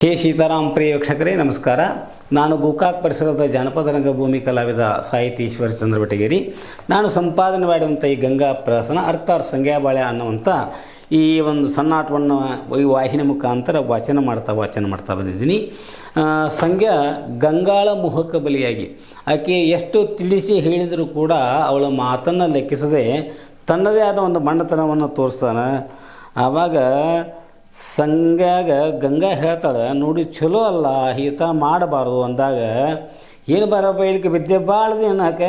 ಹೇ ಸೀತಾರಾಮ್ ಪ್ರಿಯ ವೀಕ್ಷಕರೇ ನಮಸ್ಕಾರ. ನಾನು ಗೋಕಾಕ್ ಪರಿಸರದ ಜಾನಪದ ರಂಗಭೂಮಿ ಕಲಾವಿದ ಸಾಹಿತಿ ಈಶ್ವರ ಚಂದ್ರ ಬೆಟಗೇರಿ. ನಾನು ಸಂಪಾದನೆ ಮಾಡಿದಂಥ ಈ ಗಂಗಾ ಪ್ರಹಸನ ಅರ್ಥಾತ್ ಸಂಗ್ಯಾಬಾಳ್ಯ ಅನ್ನುವಂಥ ಈ ಒಂದು ಸಣ್ಣಾಟವನ್ನು ಈ ವಾಹಿನಿ ಮುಖಾಂತರ ವಾಚನ ಮಾಡ್ತಾ ಬಂದಿದ್ದೀನಿ. ಸಂಗ್ಯಾ ಗಂಗಾಳ ಮೋಹಕ ಬಲಿಯಾಗಿ ಆಕೆ ಎಷ್ಟು ತಿಳಿಸಿ ಹೇಳಿದರೂ ಕೂಡ ಅವಳ ಮಾತನ್ನು ಲೆಕ್ಕಿಸದೆ ತನ್ನದೇ ಆದ ಒಂದು ಮಂಡತನವನ್ನು ತೋರಿಸ್ತಾನೆ. ಆವಾಗ ಸಂಗ್ಯಾಗ ಗಂಗಾ ಹೇಳ್ತಾಳೆ, ನೋಡಿ ಚಲೋ ಅಲ್ಲ ಈತ ಮಾಡಬಾರ್ದು ಅಂದಾಗ, ಏನು ಬರಪ್ಪ ಇಲ್ಲಿಗೆ ಬಿದ್ದೆ ಬಾಳ್ದು ಏನಕ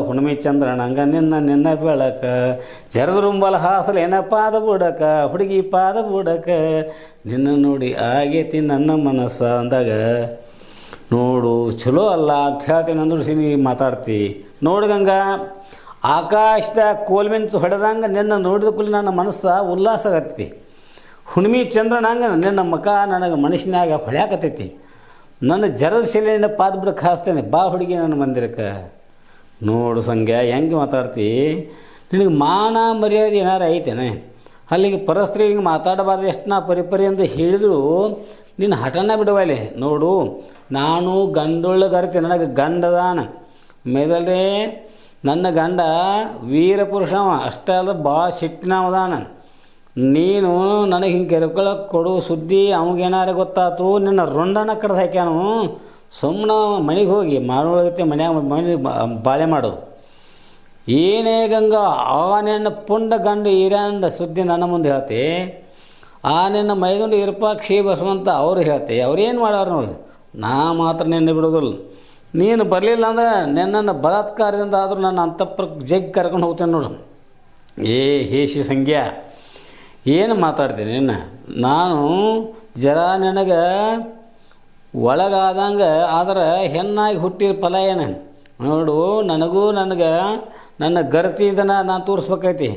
ಹುಣ್ಮಿ ಚಂದ್ರನಂಗ ನಿನ್ನ ಬೆಳಕ ಜರದ್ರುಂಬಲ ಹಾಸಲು ಏನ ಪಾದ ಬುಡಕ ಹುಡುಗಿ ಪಾದ ಬುಡಕ ನಿನ್ನ ನೋಡಿ ಆಗೇತಿ ನನ್ನ ಮನಸ್ಸ ಅಂದಾಗ, ನೋಡು ಚಲೋ ಅಲ್ಲ ಅಂತ ಹೇಳ್ತೀನಿ ಅಂದ್ರು ಸಿನಿ ಮಾತಾಡ್ತಿ. ನೋಡು ಗಂಗಾ, ಆಕಾಶದ ಕೋಲ್ಮೆನ್ಸ್ ಹೊಡೆದಂಗೆ ನಿನ್ನ ನೋಡಿದ ಕೂಲಿ ನನ್ನ ಮನಸ್ಸು ಉಲ್ಲಾಸ ಆಗತ್ತಿ. ಹುಣ್ಮಿ ಚಂದ್ರನಂಗೆ ನಿನ್ನ ಮಕ ನನಗೆ ಮನುಷ್ಯನಾಗ ಹೊಳ್ಯಾಕತ್ತೈತಿ. ನನ್ನ ಜರದ ಶಿಲೆಯಿಂದ ಪಾದ ಬಿಡಕ್ಕೆ ಹಾಸ್ತೇನೆ, ಬಾ ಹುಡುಗಿ ನನ್ನ ಮಂದಿರಕ್ಕೆ. ನೋಡು ಸಂಗ್ಯಾ ಹೆಂಗೆ ಮಾತಾಡ್ತಿ, ನಿನಗೆ ಮಾನ ಮರ್ಯಾದೆ ಏನಾರು ಐತೇನೆ? ಅಲ್ಲಿಗೆ ಪರಸ್ತ್ರೀಗೆ ಮಾತಾಡಬಾರ್ದು ಎಷ್ಟು ನಾ ಪರಿಪರಿ ಅಂತ ಹೇಳಿದ್ರು ನಿನ್ನ ಹಠನ ಬಿಡುವಲ್ಲಿ. ನೋಡು, ನಾನು ಗಂಡುಳ್ಳಗರ್ತಿ, ನನಗೆ ಗಂಡದಾನ ಮೊದಲೇ ನನ್ನ ಗಂಡ ವೀರ ಪುರುಷವ, ಅಷ್ಟೇ ಅಲ್ಲ ಭಾಳ ಸಿಟ್ಟಿನವದಾನ. ನೀನು ನನಗೆ ಹಿಂಗೆ ಕೆರ್ಕೊಳಕ್ಕೆ ಕೊಡು ಸುದ್ದಿ ಅವಾಗೇನಾರು ಗೊತ್ತಾಯ್ತು ನಿನ್ನ ರೊಂಡನ ಕಡ್ದು ಹಾಕ್ಯಾನು. ಸುಮ್ಮನೆ ಮನೆಗೆ ಹೋಗಿ ಮಾಡೋಳಗತ್ತೆ ಮನ್ಯಾಗ ಮನೆ ಬಾಳೆ ಮಾಡು. ಏನೇ ಗಂಗಾ, ಆ ನಿನ್ನ ಪುಂಡ ಗಂಡು ಹಿರಿಯಂದ ಸುದ್ದಿ ನನ್ನ ಮುಂದೆ ಹೇಳ್ತಿ. ಆ ನಿನ್ನ ಮೈದುಂಡು ಇರ್ಪಾಕ್ಷಿ ಬಸವಂತ ಅವ್ರು ಹೇಳ್ತಿ. ಅವ್ರೇನು ಮಾಡೋರು ನೋಡಿ, ನಾ ಮಾತ್ರ ನಿನ್ನ ಬಿಡೋದಿಲ್ಲ. ನೀನು ಬರಲಿಲ್ಲ ಅಂದ್ರೆ ನಿನ್ನನ್ನು ಬಲಾತ್ಕಾರದಿಂದ ಆದರೂ ನನ್ನ ಅಂತಃಪುರ ಜಗ್ ಕರ್ಕೊಂಡು ಹೋಗ್ತೇನೆ ನೋಡು. ಹೇಸಿ ಸಂಗ್ಯಾ, ಏನು ಮಾತಾಡ್ತೀನಿ ನಿನ್ನ? ನಾನು ಜರ ನನಗೆ ಒಳಗಾದಂಗೆ ಆದ್ರೆ ಹೆಣ್ಣಾಗಿ ಹುಟ್ಟಿದ ಫಲ ಏನು ನೋಡು. ನನಗೂ ನನ್ನ ಗರ್ತಿದನ ನಾನು ತೋರಿಸ್ಬೇಕೈತಿ.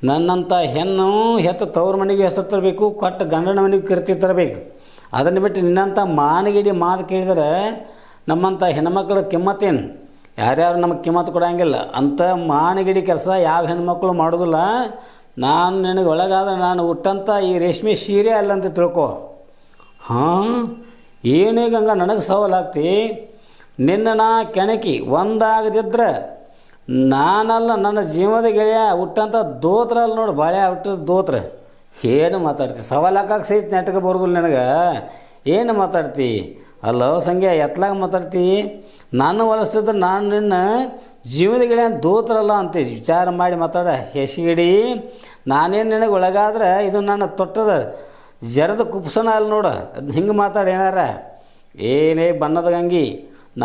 ನನ್ನಂಥ ಹೆಣ್ಣು ಹೆತ್ತ ತವ್ರ ಮನೆಗೆ ಹೆಸರು ತರಬೇಕು, ಕೊಟ್ಟ ಗಂಡನ ಮನೆಗೆ ಕೀರ್ತಿ ತರಬೇಕು. ಅದನ್ನು ಬಿಟ್ಟು ನಿನ್ನಂಥ ಮಾನಗಿಡಿ ಮಾತು ಕೇಳಿದರೆ ನಮ್ಮಂಥ ಹೆಣ್ಮಕ್ಳ ಕಿಮ್ಮತ್ತೇನು? ಯಾರ್ಯಾರು ನಮಗೆ ಕಿಮ್ಮತ್ತು ಕೊಡೋಂಗಿಲ್ಲ. ಅಂಥ ಮಾನಗಿಡಿ ಕೆಲಸ ಯಾವ ಹೆಣ್ಮಕ್ಳು ಮಾಡೋದಿಲ್ಲ. ನಾನು ನಿನಗೆ ಒಳಗಾದ ನಾನು ಹುಟ್ಟಂಥ ಈ ರೇಷ್ಮೆ ಸೀರೆ ಅಲ್ಲ ಅಂತ ತಿಳ್ಕೊ. ಹಾಂ, ಏನೇ ಗಂಗಾ ನನಗೆ ಸವಾಲಾಗ್ತಿ. ನಿನ್ನ ನಾ ಕೆಣಕಿ ಒಂದಾಗದಿದ್ರೆ ನಾನಲ್ಲ, ನನ್ನ ಜೀವದ ಗೆಳೆಯ ಹುಟ್ಟಂಥ ದೋತ್ರ ಅಲ್ಲಿ ನೋಡು, ಬಾಳೆ ಹುಟ್ಟಿದ ದೋತ್ರ. ಏನು ಮಾತಾಡ್ತಿ? ಸವಾಲಾಕಕ್ಕೆ ಸಹಿತ ನೆಟ್ಗೆ ಬರೋದಿಲ್ಲ ನನಗೆ. ಏನು ಮಾತಾಡ್ತಿ? ಅಲ್ಲ ಸಂಗ್ಯಾ, ಎತ್ತಲಾಗ ಮಾತಾಡ್ತಿ. ನಾನು ಹೊಲಿಸ್ತಿದ್ರೆ ನಾನು ನಿನ್ನ ಜೀವದ ಗೆಳೆಯ ದೋತ್ರಲ್ಲ ಅಂತ ವಿಚಾರ ಮಾಡಿ ಮಾತಾಡ. ಹೆಸಿಗಡಿ ನಾನೇನು ನಿನಗೆ ಒಳಗಾದ್ರೆ ಇದು ನನ್ನ ತೊಟ್ಟದ ಜರದ ಕುಪ್ಸನ ಅಲ್ಲಿ ನೋಡು. ಅದು ಹಿಂಗೆ ಮಾತಾಡಿ ಏನಾರ. ಏನೇ ಬಣ್ಣದ ಗಂಗಿ,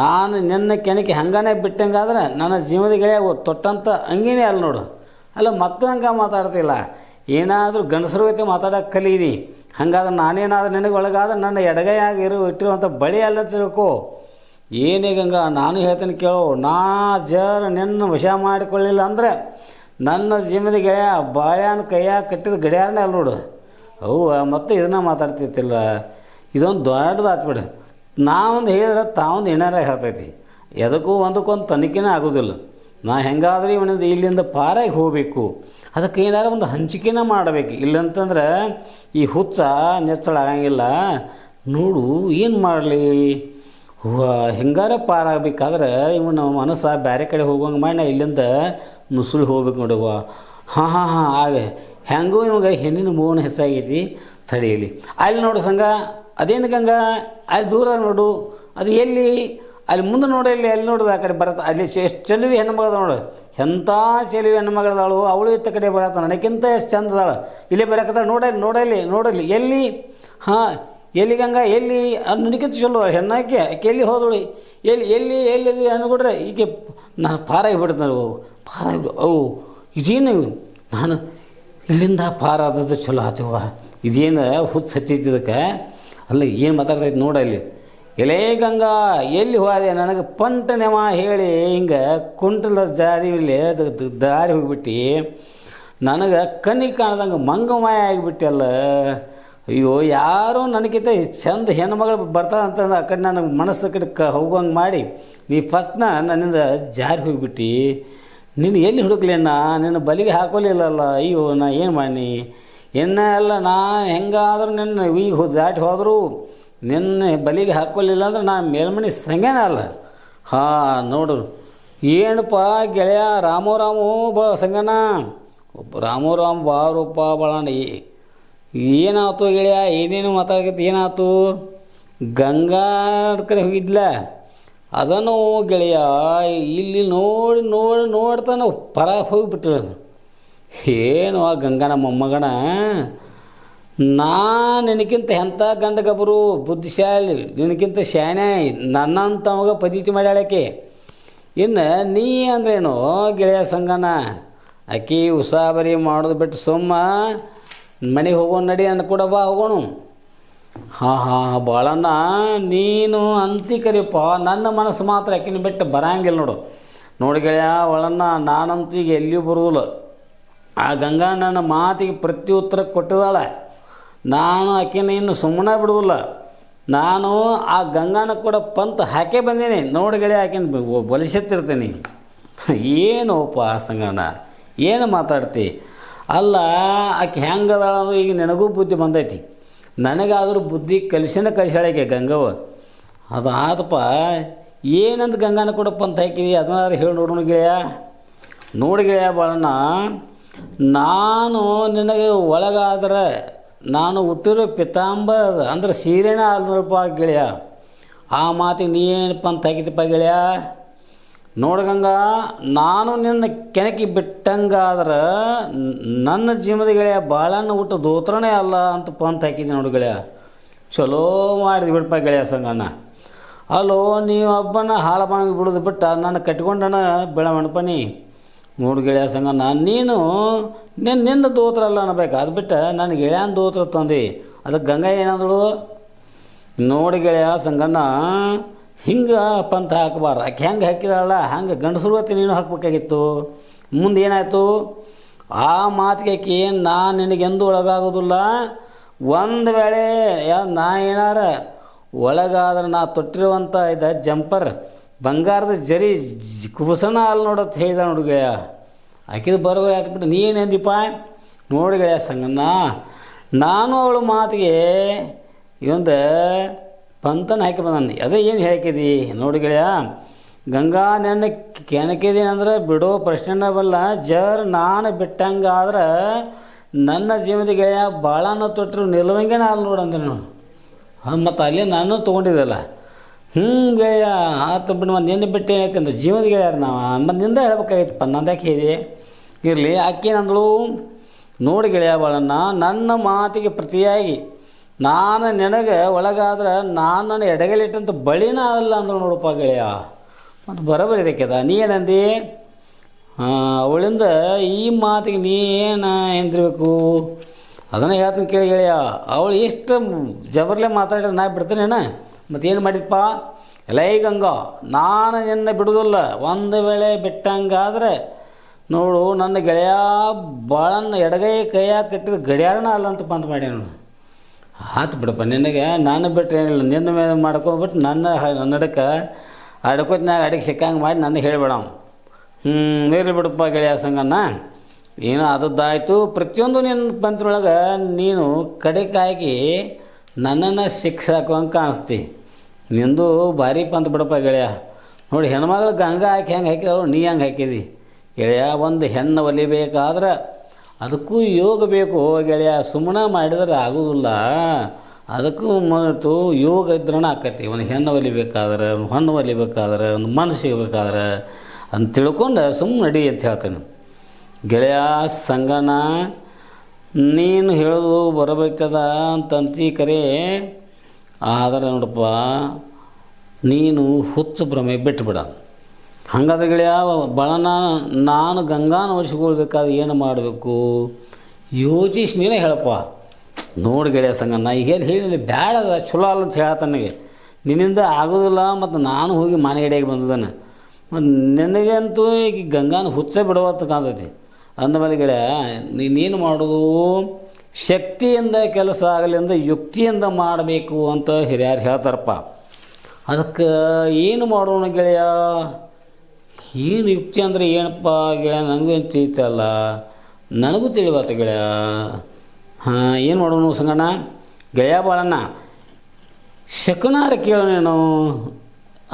ನಾನು ನಿನ್ನ ಕೆಣಕಿ ಹಂಗಾನೆ ಬಿಟ್ಟಂಗಾದ್ರೆ ನನ್ನ ಜೀವದ ಗೆಳೆಯ ತೊಟ್ಟಂಥ ಅಂಗಿನೇ ಅಲ್ಲಿ ನೋಡು. ಅಲ್ಲ ಮತ್ತೆ ಹಂಗೆ ಮಾತಾಡ್ತಿಲ್ಲ. ಏನಾದರೂ ಗಂಡಸರು ಐತೆ ಮಾತಾಡೋಕೆ ಕಲೀನಿ. ಹಂಗಾದ್ರೆ ನಾನೇನಾದ್ರೂ ನಿನಗೆ ಒಳಗಾದ್ರೆ ನನ್ನ ಎಡಗೈಯಾಗಿ ಇಟ್ಟಿರುವಂಥ ಬಳಿ ಅಲ್ಲ ತಿಳ್ಕೊ. ಏನೇ ಗಂಗಾ, ನಾನು ಹೇಳ್ತೀನಿ ಕೇಳೋ. ನಾ ನಿನ್ನ ವಶ ಮಾಡಿಕೊಳ್ಳಿಲ್ಲ ಅಂದರೆ ನನ್ನ ಜೀವದ ಗೆಳೆಯ ಬಾಳ್ಯಾನ ಕೈಯಾಗ ಕಟ್ಟಿದ ಗಡಿಯಾರನೇ ಅಲ್ಲಿ ನೋಡು. ಅವ್ವ ಮತ್ತೆ ಇದನ್ನ ಮಾತಾಡ್ತಿತ್ತಿಲ್ಲ. ಇದೊಂದು ದೊಡ್ಡದು ಆತ್ಬಿಡ. ನಾವೊಂದು ಹೇಳಿದ್ರೆ ತಾವೊಂದು ಏನಾರ ಹೇಳ್ತೈತಿ. ಎದಕ್ಕೂ ಒಂದಕ್ಕೊಂದು ತನಿಖೆನೇ ಆಗೋದಿಲ್ಲ. ನಾ ಹೆಂಗಾದ್ರೂ ಇವನಿಂದ ಇಲ್ಲಿಂದ ಪಾರಾಗಿ ಹೋಗಬೇಕು. ಅದಕ್ಕೆ ಏನಾರ ಒಂದು ಹಂಚಿಕೆನ ಮಾಡಬೇಕು. ಇಲ್ಲಂತಂದ್ರೆ ಈ ಹುಚ್ಚ ನೆಚ್ಚಳ ಆಗಂಗಿಲ್ಲ. ನೋಡು ಏನು ಮಾಡಲಿ, ಹೆಂಗಾರ ಪಾರಾಗಬೇಕಾದ್ರೆ ಇವನು ಮನಸ್ಸು ಬೇರೆ ಕಡೆ ಹೋಗೋಂಗೆ ಮಾಡಿ ನಾ ಇಲ್ಲಿಂದ ನುಸುಳಿ ಹೋಗ್ಬೇಕು ನೋಡುವ. ಹಾಂ ಆಗ ಹೆಂಗೂ ಇವಾಗ ಹೆಣ್ಣಿನ ಮೋಹನ ಹೆಚ್ಚಾಗೈತಿ, ತಡೆಯಲಿ. ಅಲ್ಲಿ ನೋಡು ಸಂಘ, ಅದೇನು ಗಂಗಾ ಅಲ್ಲಿ ದೂರ ನೋಡು. ಅದು ಎಲ್ಲಿ? ಅಲ್ಲಿ ಮುಂದೆ ನೋಡು, ಅಲ್ಲಿ ನೋಡೋದು ಆ ಕಡೆ ಬರತ್ತ. ಅಲ್ಲಿ ಎಷ್ಟು ಚೆಲುವಿ ಹೆಣ್ಮಗಳದ ನೋಡು, ಎಂಥ ಚೆಲುವಿ ಹೆಣ್ಮಗಳದಾಳು. ಅವಳು ಇತ್ತ ಕಡೆ ಬರತ್ತ, ನನಗಿಂತ ಎಷ್ಟು ಚಂದದಾಳು. ಇಲ್ಲೇ ಬರಕತ್ತ ನೋಡಲಿ ಎಲ್ಲಿ? ಹಾಂ, ಎಲ್ಲಿ ಗಂಗಾ ಎಲ್ಲಿ? ಅದು ನನಗಿಂತ ಚಲೋ ಹೆಣ್ಣಾಕೆ ಎಲ್ಲಿ ಹೋದಳು? ಎಲ್ಲಿ ಅನ್ಕೊಡ್ರೆ ಈಗ ನಾನು ಪಾರಾಗಿ ಬಿಡ್ತಾರೆ. ಪಾರಾಗಿ ಅವು ಇದೇನು ನಾನು ಇಲ್ಲಿಂದ ಪಾರಾದದ್ದು ಚಲೋ ಆತವ. ಇದೇನು ಹುಚ್ಚು ಹತ್ತಿದ್ದಕ್ಕೆ ಅಲ್ಲ ಏನು ಮಾತಾಡ್ತೈತಿ ನೋಡಲ್ಲಿ. ಎಲೇ ಗಂಗಾ ಎಲ್ಲಿ ಹೋದೆ? ನನಗೆ ಪಂಟನೆಮ ಹೇಳಿ ಹಿಂಗೆ ಕುಂಟಲ ದಾರಿ ಹೋಗಿಬಿಟ್ಟು ನನಗೆ ಕಣ್ಣಿಗೆ ಕಾಣ್ದಂಗೆ ಮಂಗಮಾಯ ಆಗಿಬಿಟ್ಟಲ್ಲ. ಅಯ್ಯೋ, ಯಾರೋ ನನಗಿಂತ ಚಂದ ಹೆಣ್ಮಗಳು ಬರ್ತಾಳೆ ಅಂತಂದು ಆ ಕಡೆ ನನಗೆ ಮನಸ್ಸು ಕಡೆ ಹೋಗೋಂಗೆ ಮಾಡಿ ನೀ ಪಟ್ನ ನನ್ನಿಂದ ಜಾರಿ ಹೋಗಿಬಿಟ್ಟು ನೀನು ಎಲ್ಲಿ ಹುಡುಕ್ಲೇನ? ನಿನ್ನ ಬಲಿಗೆ ಹಾಕೋಲಿಲ್ಲಲ್ಲ. ಅಯ್ಯೋ, ನಾ ಏನು ಮಾಡಿ ಎನ್ನ ಎಲ್ಲ ನಾ ಹೆಂಗಾದ್ರೂ ನಿನ್ನ ಈಗ ದಾಟಿ ಹೋದರೂ ನಿನ್ನೆ ಬಲಿಗೆ ಹಾಕ್ಕೊಳ್ಳಿಲ್ಲ ಅಂದ್ರೆ ನಾನು ಮೇಲ್ಮನೆ ಸಂಗೇನ ಅಲ್ಲ. ಹಾಂ ನೋಡು ಏನಪ್ಪ ಗೆಳೆಯ ರಾಮು ಸಂಗನ ರಾಮ ಬಾರಪ್ಪ ಬಾಳಣ್ಣ ಏನಾಯ್ತು ಗೆಳೆಯ, ಏನೇನು ಮಾತಾಡಕತ್ತಿ, ಏನಾಯ್ತು? ಗಂಗಾ ಕಡೆ ಹೋಗಿದ್ಲ ಅದನ್ನು ಗೆಳೆಯ ಇಲ್ಲಿ ನೋಡ್ತಾನೆ ಪರ ಹೋಗಿಬಿಟ್ಟ. ಏನು ಆ ಗಂಗನ ಮೊಮ್ಮಗನ, ನಿನಕ್ಕಿಂತ ಎಂಥ ಗಂಡ ಗಬರು ಬುದ್ಧಿಶಾಲಿ, ನಿನಕ್ಕಿಂತ ಶಾಣೆ, ನನ್ನಂತವಾಗ ಪದ್ಧತಿ ಮಾಡ್ಯಾಳಕ್ಕೆ. ಇನ್ನು ನೀ ಅಂದ್ರೇನು ಗೆಳೆಯ ಸಂಗನ, ಆಕಿ ಉಸಾಬರಿ ಮಾಡೋದು ಬಿಟ್ಟು ಸುಮ್ಮ ಮನೆಗೆ ಹೋಗೋಣ ನಡಿ, ನನ್ನ ಕೂಡ ಬಾ ಹೋಗೋಣ. ಹಾಂ ಬಾಳಣ್ಣ ನೀನು ಅಂತಿ ಕರಿಯಪ್ಪ, ನನ್ನ ಮನಸ್ಸು ಮಾತ್ರ ಆಕಿನ ಬಿಟ್ಟು ಬರಂಗಿಲ್ಲ ನೋಡಿ ಗೆಳೆಯ ಒಳಣ್ಣ. ನಾನಂತೂ ಈಗ ಎಲ್ಲಿಯೂ ಬರುವುದಿಲ್ಲ. ಆ ಗಂಗಾ ನನ್ನ ಮಾತಿಗೆ ಪ್ರತ್ಯುತ್ತರ ಕೊಟ್ಟಿದ್ದಾಳೆ. ನಾನು ಆಕಿನ ಇನ್ನು ಸುಮ್ಮನೆ ಬಿಡುವುದಿಲ್ಲ. ನಾನು ಆ ಗಂಗಾನ ಕೂಡ ಪಂತ್ ಹಾಕೇ ಬಂದೀನಿ ನೋಡಿ ಗೆಳೆಯ, ಆಕಿನ ಬಲಿಸುತ್ತಿರ್ತೀನಿ. ಏನೋಪ್ಪ ಸಂಗಣ್ಣ ಏನು ಮಾತಾಡ್ತಿ? ಅಲ್ಲ ಆಕೆ ಹೆಂಗದಾಳ ಅಂದ್ರೆ ಈಗ ನನಗೂ ಬುದ್ಧಿ ಬಂದೈತಿ. ನನಗಾದರೂ ಬುದ್ಧಿ ಕಲಿಸ್ಯಾಳಕ್ಕೆ ಗಂಗವ. ಅದು ಆತಪ್ಪ, ಏನಂತ ಗಂಗಾನ ಕೂಡ ಪಂತ್ ಹಾಕಿದಿ ಅದನ್ನಾದ್ರೂ ಹೇಳಿ ನೋಡೋಣ ಗೆಳೆಯ. ನೋಡಿ ಗೆಳೆಯ ಬಾಳಣ್ಣ, ನಾನು ನಿನಗೆ ಒಳಗಾದ್ರೆ ನಾನು ಹುಟ್ಟಿರೋ ಪಿತಾಂಬರ ಅಂದ್ರೆ ಸೀರೆನ ಅಲ್ನಪ್ಪ ಗೆಳೆಯ. ಆ ಮಾತಿಗೆ ನೀ ಏನಪ್ಪ ಅಂತ ಹಾಕಿದಪ್ಪ ಗೆಳೆಯ. ನೋಡಿ ಗಂಗಾ, ನಾನು ನಿನ್ನ ಕೆಣಕಿ ಬಿಟ್ಟಂಗಾದ್ರೆ ನನ್ನ ಜೀವನದ ಗೆಳೆಯ ಬಾಳಣ್ಣ ಹುಟ್ಟು ದೋತ್ರನೇ ಅಲ್ಲ ಅಂತ ಪಂತ್ ಹಾಕಿದ್ದೆ ನೋಡಿ ಗೆಳೆಯ. ಚಲೋ ಮಾಡಿದ್ವಿ ಬಿಡಪ್ಪ ಗೆಳೆಯ ಸಂಗಣ್ಣ. ಅಲ್ಲೋ ನೀವು ಹಬ್ಬನ ಹಾಳಬಾಂಗಿ ಬಿಡೋದು ಬಿಟ್ಟು ನಾನು ಕಟ್ಕೊಂಡನ ಬೆಳಮಣಪನಿ ನೋಡಿ ಗೆಳೆಯ ಸಂಗಣ್ಣ. ನೀನು ನಿನ್ನ ದೋತ್ರ ಅಲ್ಲ ಅನ್ನಬೇಕು, ಅದು ಬಿಟ್ಟು ನನ್ನ ಗೆಳೆಯನ ದೋತ್ರ ತಂದು ಅದಕ್ಕೆ ಗಂಗಾ ಏನಂದಳು ನೋಡಿ ಗೆಳೆಯ ಸಂಗಣ್ಣ, ಹಿಂಗೆ ಪಂಥ ಹಾಕಬಾರ್ದು. ಆಕೆ ಹೆಂಗೆ ಹಾಕಿದಾಳಲ್ಲ ಹಂಗೆ ಗಂಡಸರು ಹೊತ್ತಿ ನೀನು ಹಾಕಬೇಕಾಗಿತ್ತು. ಮುಂದೆ ಏನಾಯಿತು? ಆ ಮಾತಿಗೆ ಆಕೆ ನಾನು ನಿನಗೆಂದು ಒಳಗಾಗೋದಿಲ್ಲ. ಒಂದು ವೇಳೆ ನಾ ಏನಾರ ಒಳಗಾದ್ರೆ ನಾ ತೊಟ್ಟಿರುವಂಥ ಜಂಪರ್ ಬಂಗಾರದ ಜರಿ ಕುಬಸನ ಅಲ್ಲಿ ನೋಡೋದು ಹೇಳಿದ ನೋಡಿ ಗೆಳೆಯ. ಆಕಿದು ಬರೋಬರಿ ಆಯ್ತುಬಿಟ್ಟು ನೀ ಏನು ಅಂದಿಪ್ಪ ನೋಡಿ ಗೆಳೆಯ ಸಂಗಣ್ಣ. ನಾನು ಅವಳ ಮಾತಿಗೆ ಇವೊಂದು ಪಂತನ ಹಾಕಿ ಬಂದಾನೆ. ಅದೇ ಏನು ಹೇಳ್ಕಿದಿ ನೋಡಿ ಗೆಳೆಯ. ಗಂಗಾ ನನ್ನ ಕೆಣಕಿದೀನಿ ಅಂದ್ರೆ ಬಿಡೋ ಪ್ರಶ್ನೆನ ಬಲ್ಲ. ನಾನು ಬಿಟ್ಟಂಗಾದ್ರೆ ನನ್ನ ಜೀವನದ ಗೆಳೆಯ ಭಾಳನ ತೊಟ್ಟರು ನಿಲ್ಲುವಂಗೆ ನಾನು ನೋಡಂದ್ರೆ ನೋಡು. ಮತ್ತು ಅಲ್ಲಿ ನಾನು ತೊಗೊಂಡಿದ್ದಲ್ಲ ಗೆಳೆಯ ಆತ ಬಿಟ್ಟು ಮತ್ತು ನಿನ್ನೆ ಬಿಟ್ಟು ಏನೈತೆ ಅಂದ್ರೆ ಜೀವನದ ಗೆಳೆಯಾರ ನಾವು ಮತ್ತು ನಿಂದ ಹೇಳ್ಬೇಕಾಗಿತ್ತಪ್ಪ, ನಂದಾಕೆ ಹೇಳಿದೆ ಇರಲಿ. ಆಕೇನಂದಳು ನೋಡಿ ಗೆಳೆಯ ಬಾಳಣ್ಣ, ನನ್ನ ಮಾತಿಗೆ ಪ್ರತಿಯಾಗಿ ನಾನು ನಿನಗೆ ಒಳಗಾದ್ರೆ ನಾನು ನನ್ನ ಎಡಗಲಿಟ್ಟಂತ ಬಳಿನ ಅಲ್ಲ ಅಂದ್ರೆ ನೋಡಪ್ಪ ಗೆಳೆಯ. ಮತ್ತು ಬರೋಬರಿ ಇದಕ್ಕೆದ ನೀ ಏನಂದಿ? ಅವಳಿಂದ ಈ ಮಾತಿಗೆ ನೀ ಏನು ಎಂದಿರಬೇಕು ಅದನ್ನು ಹೇಳ್ತೀನಿ ಕೇಳಿ ಗೆಳೆಯ. ಅವಳು ಎಷ್ಟು ಜಬರ್ಲೆ ಮಾತಾಡಿದ್ರೆ ನಾ ಬಿಡ್ತೇನೇನ? ಮತ್ತೇನು ಮಾಡಿದಪ್ಪ? ಎಲ್ಲ ಈ ಗಂಗಾ, ನಾನು ನಿನ್ನ ಬಿಡೋದಿಲ್ಲ. ಒಂದು ವೇಳೆ ಬಿಟ್ಟಂಗಾದ್ರೆ ನೋಡು ನನ್ನ ಗೆಳೆಯ ಭಾಳನ್ನ ಎಡಗೈ ಕೈಯಾಗ ಕಟ್ಟಿದ ಗಡಿಯಾರನ ಅಲ್ಲ ಅಂತ ಬಂದು ಮಾಡಿ ನೋಡು. ಆತು ಬಿಡಪ್ಪ, ನಿನಗೆ ನಾನು ಬಿಟ್ಟರೆ ಏನಿಲ್ಲ, ನಿನ್ನ ಮೇಲೆ ಮಾಡ್ಕೊಂಡ್ಬಿಟ್ಟು ನನ್ನ ನಡಕ್ಕೆ ಅಡ್ಕೋತ್ನಾಗ ಅಡಿಗೆ ಸಿಕ್ಕಂಗೆ ಮಾಡಿ ನನಗೆ ಹೇಳಿಬೇಡ. ಇರಲಿ ಬಿಡಪ್ಪ ಗೆಳೆಯ ಸಂಗಣ್ಣ, ಏನೋ ಅದದ್ದಾಯಿತು. ಪ್ರತಿಯೊಂದು ನಿನ್ನ ಪಂತ್ರೊಳಗೆ ನೀನು ಕಡೆಕಾಗಿ ನನ್ನನ್ನು ಶಿಕ್ಷಾಕುವಂಗೆ ಕಾಣಿಸ್ತಿ. ನಿಂದು ಭಾರಿ ಪಂತ ಬಿಡಪ್ಪ ಗೆಳೆಯ. ನೋಡಿ ಹೆಣ್ಮಗಳು ಗಂಗಾ ಹಾಕಿ ಹೆಂಗೆ ಹಾಕಿದಳು, ನೀ ಹೆಂಗೆ ಹಾಕಿದಿ ಗೆಳೆಯ. ಒಂದು ಹೆಣ್ಣು ಒಲಿಬೇಕಾದ್ರೆ ಅದಕ್ಕೂ ಯೋಗ ಬೇಕು ಗೆಳೆಯ. ಸುಮ್ಮನೆ ಮಾಡಿದ್ರೆ ಆಗೋದಿಲ್ಲ. ಅದಕ್ಕೂ ಮತ್ತು ಯೋಗ ಇದ್ರಣ ಆಕತಿ. ಒಂದು ಹೆಣ್ಣು ಒಲಿಬೇಕಾದ್ರೆ, ಒಂದು ಹಣ್ಣು ಒಲಿಬೇಕಾದ್ರೆ, ಒಂದು ಮಣ್ಣು ಸಿಗಬೇಕಾದ್ರೆ ಅಂತ ತಿಳ್ಕೊಂಡು ಸುಮ್ಮನೆ ನಡಿ ಅಂತ ಹೇಳ್ತೇನೆ ಗೆಳೆಯ ಸಂಗನ. ನೀನು ಹೇಳೋದು ಬರಬೇಕದ ಅಂತಂತಿ ಕರೆ, ಆದರೆ ನೋಡಪ್ಪ ನೀನು ಹುಚ್ಚು ಭ್ರಮೆ ಬಿಟ್ಟುಬಿಡ. ಹಾಗಾದ್ರೆ ಗೆಳೆಯ ಬಾಳಣ್ಣ, ನಾನು ಗಂಗಾನ ಒಲಿಸ್ಕೊಳ್ಬೇಕಾದ್ರೆ ಏನು ಮಾಡಬೇಕು ಯೋಚಿಸಿ ನೀನೇ ಹೇಳಪ್ಪ. ನೋಡಿ ಗೆಳೆಯ ಸಂಗಣ್ಣ, ಈಗ ಹೇಳಿ ಬ್ಯಾಡ ಅದ ಚಲೋ ಅಲ್ಲ ಅಂತ ಹೇಳತ್ತನಿಗೆ. ನಿನ್ನಿಂದ ಆಗೋದಿಲ್ಲ. ಮತ್ತು ನಾನು ಹೋಗಿ ಮನೆಗಡೆಗೆ ಬಂದಿದ್ದಾನೆ. ಮತ್ತು ನಿನಗಂತೂ ಈಗ ಗಂಗಾನ ಹುಚ್ಚ ಬಿಡುವತ್ತು ಕಾಣ್ತೈತಿ. ಅಂದಮೇಲೆ ಗೆಳೆಯ ನೀನೇನು ಮಾಡೋದು, ಶಕ್ತಿಯಿಂದ ಕೆಲಸ ಆಗಲಿಂದ ಯುಕ್ತಿಯಿಂದ ಮಾಡಬೇಕು ಅಂತ ಹಿರಿಯರು ಹೇಳ್ತಾರಪ್ಪ. ಅದಕ್ಕೆ ಏನು ಮಾಡೋಣ ಗೆಳೆಯ? ಏನು ಯುಕ್ತಿ ಅಂದರೆ ಏನಪ್ಪ ಗೆಳೆಯ? ನನಗೂ ಏನು ತಿಳಿತಲ್ಲ, ನನಗೂ ತಿಳಿಬಾರ್ದು ಗೆಳೆಯ. ಏನು ಮಾಡೋಣ ಸಂಗಣ್ಣ? ಗೆಳೆಯ ಬಾಳಣ್ಣ, ಶಕನಾರ ಕೇಳೋ ನೀನು